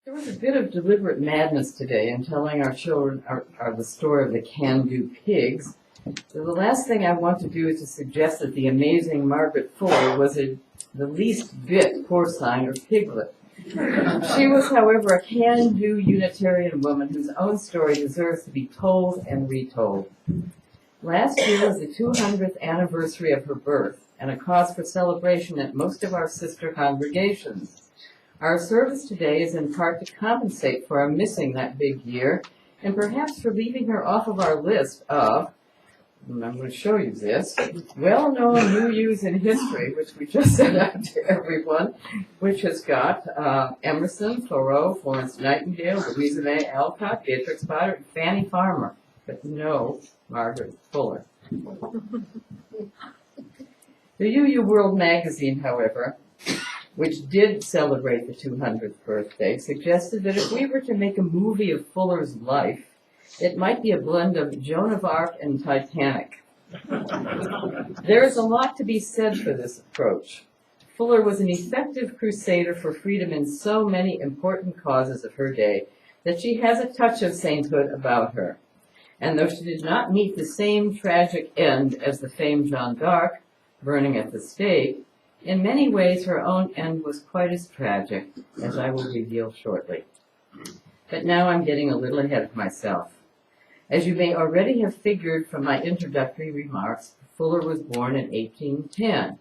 There was a bit of deliberate madness today in telling our children the story of the can-do pigs. So the last thing I want to do is to suggest that the amazing Margaret Fuller was the least bit porcine or piglet. She was, however, a can-do Unitarian woman whose own story deserves to be told and retold. Last year was the 200th anniversary of her birth, and a cause for celebration at most of our sister congregations. Our service today is in part to compensate for our missing that big year, and perhaps for leaving her off of our list of, and I'm going to show you this, well-known new youths in history, which we just sent out to everyone, which has got Emerson, Thoreau, Florence Nightingale, Louisa May Alcott, Beatrix Potter, and Fanny Farmer, but no Margaret Fuller. The UU World magazine, however, which did celebrate the 200th birthday, suggested that if we were to make a movie of Fuller's life, it might be a blend of Joan of Arc and Titanic. There is a lot to be said for this approach. Fuller was an effective crusader for freedom in so many important causes of her day that she has a touch of sainthood about her. And though she did not meet the same tragic end as the famed Jeanne d'Arc, burning at the stake, in many ways her own end was quite as tragic, as I will reveal shortly. But now I'm getting a little ahead of myself. As you may already have figured from my introductory remarks, Fuller was born in 1810,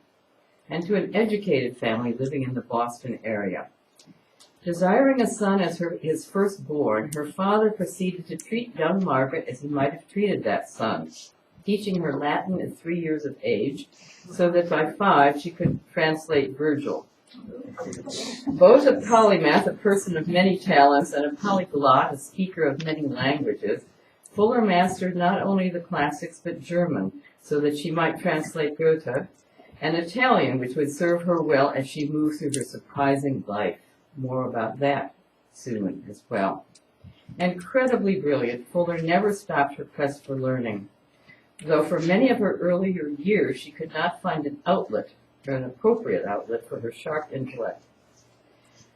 and to an educated family living in the Boston area. Desiring a son as his firstborn, her father proceeded to treat young Margaret as he might have treated that son, teaching her Latin at 3 years of age, so that by 5 she could translate Virgil. Both a polymath, a person of many talents, and a polyglot, a speaker of many languages, Fuller mastered not only the classics but German, so that she might translate Goethe, and Italian, which would serve her well as she moved through her surprising life. More about that soon as well. Incredibly brilliant, Fuller never stopped her quest for learning, though for many of her earlier years she could not find an outlet, or an appropriate outlet, for her sharp intellect.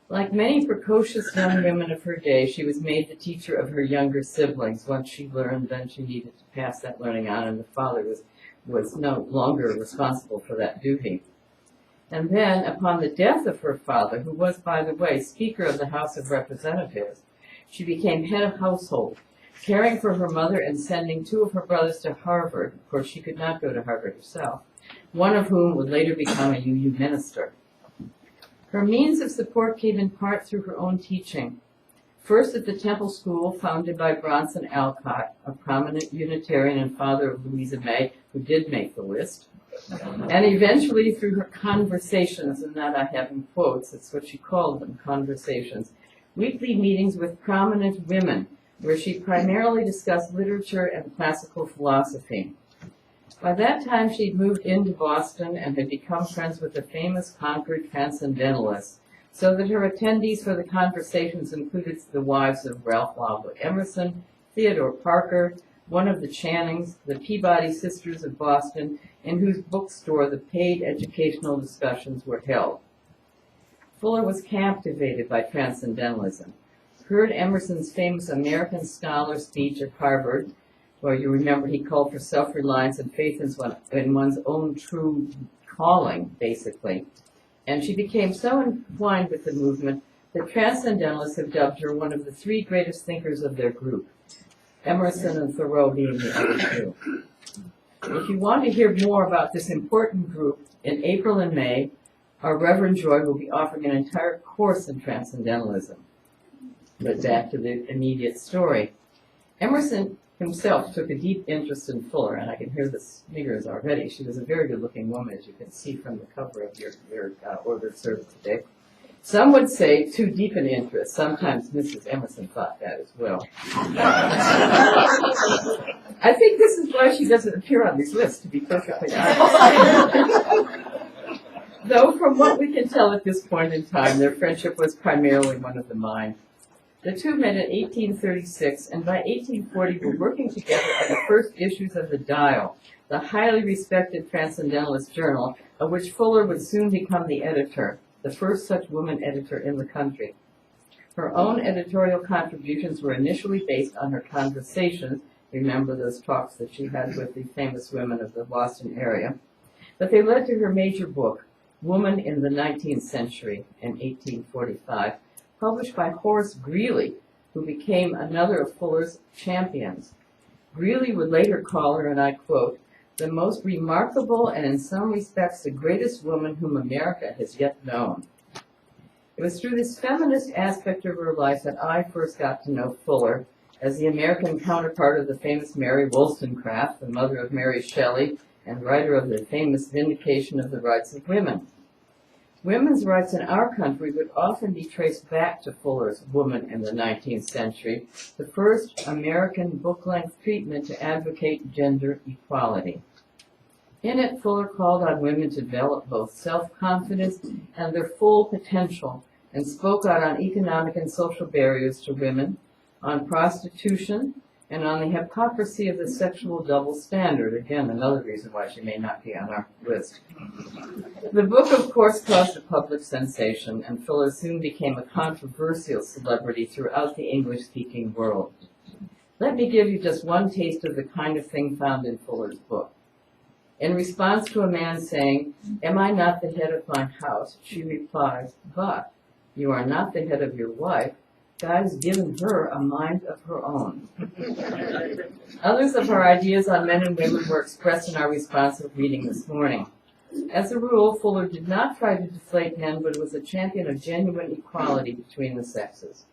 Like many precocious young women of her day, she was made the teacher of her younger siblings. Once she learned, then she needed to pass that learning on, and the father was no longer responsible for that duty. And then, upon the death of her father, who was, by the way, Speaker of the House of Representatives, she became head of household, caring for her mother and sending 2 of her brothers to Harvard. Of course, she could not go to Harvard herself, one of whom would later become a UU minister. Her means of support came in part through her own teaching. First at the Temple School, founded by Bronson Alcott, a prominent Unitarian and father of Louisa May, who did make the list, and eventually through her conversations, and that I have in quotes, it's what she called them, conversations, weekly meetings with prominent women, where she primarily discussed literature and classical philosophy. By that time, she'd moved into Boston and had become friends with the famous Concord transcendentalists, so that her attendees for the conversations included the wives of Ralph Waldo Emerson, Theodore Parker, one of the Channings, the Peabody Sisters of Boston, in whose bookstore the paid educational discussions were held. Fuller was captivated by transcendentalism, heard Emerson's famous American Scholar speech at Harvard, where you remember he called for self-reliance and faith in one's own true calling, basically. And she became so entwined with the movement that transcendentalists have dubbed her one of the 3 greatest thinkers of their group, Emerson and Thoreau being the other 2. If you want to hear more about this important group, in April and May, our Reverend Joy will be offering an entire course in transcendentalism. But back to the immediate story. Emerson himself took a deep interest in Fuller, and I can hear the sniggers already. She was a very good-looking woman, as you can see from the cover of your ordered service today. Some would say too deep an interest. Sometimes Mrs. Emerson thought that as well. I think this is why she doesn't appear on these lists, to be perfectly honest. Though from what we can tell at this point in time, their friendship was primarily one of the mind. The 2 met in 1836, and by 1840 were working together on the first issues of the Dial, the highly respected transcendentalist journal, of which Fuller would soon become the editor, the first such woman editor in the country. Her own editorial contributions were initially based on her conversations, remember those talks that she had with the famous women of the Boston area, but they led to her major book, Woman in the 19th Century, in 1845, published by Horace Greeley, who became another of Fuller's champions. Greeley would later call her, and I quote, "the most remarkable and in some respects the greatest woman whom America has yet known." It was through this feminist aspect of her life that I first got to know Fuller as the American counterpart of the famous Mary Wollstonecraft, the mother of Mary Shelley, and writer of the famous Vindication of the Rights of Women. Women's rights in our country would often be traced back to Fuller's Woman in the 19th Century, the first American book-length treatment to advocate gender equality. In it, Fuller called on women to develop both self-confidence and their full potential, and spoke out on economic and social barriers to women, on prostitution, and on the hypocrisy of the sexual double standard. Again, another reason why she may not be on our list. The book, of course, caused a public sensation, and Fuller soon became a controversial celebrity throughout the English-speaking world. Let me give you just one taste of the kind of thing found in Fuller's book. In response to a man saying, "Am I not the head of my house?" she replies, "But you are not the head of your wife. God's given her a mind of her own." Others of her ideas on men and women were expressed in our responsive reading this morning. As a rule, Fuller did not try to deflate men, but was a champion of genuine equality between the sexes.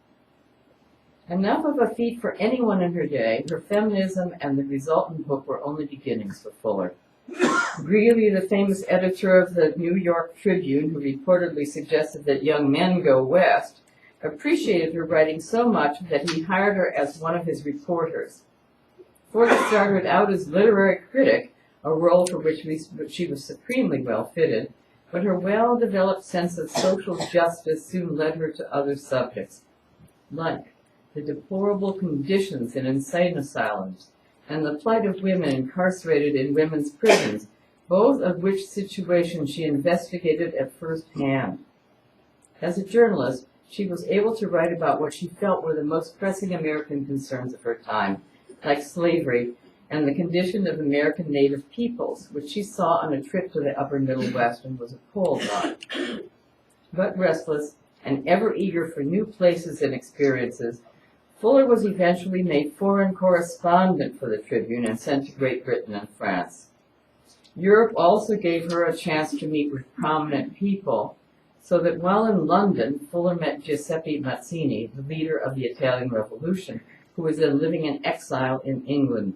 Enough of a feat for anyone in her day, her feminism and the resultant book were only beginnings for Fuller. Greeley, the famous editor of the New York Tribune, who reportedly suggested that young men go west, appreciated her writing so much that he hired her as one of his reporters. Fuller started out as literary critic, a role for which she was supremely well fitted, but her well-developed sense of social justice soon led her to other subjects, like the deplorable conditions in insane asylums and the plight of women incarcerated in women's prisons, both of which situations she investigated at first hand. As a journalist, she was able to write about what she felt were the most pressing American concerns of her time, like slavery and the condition of American native peoples, which she saw on a trip to the upper Middle West and was appalled by. But restless and ever eager for new places and experiences, Fuller was eventually made foreign correspondent for the Tribune and sent to Great Britain and France. Europe also gave her a chance to meet with prominent people, so that while in London, Fuller met Giuseppe Mazzini, the leader of the Italian Revolution, who was then living in exile in England.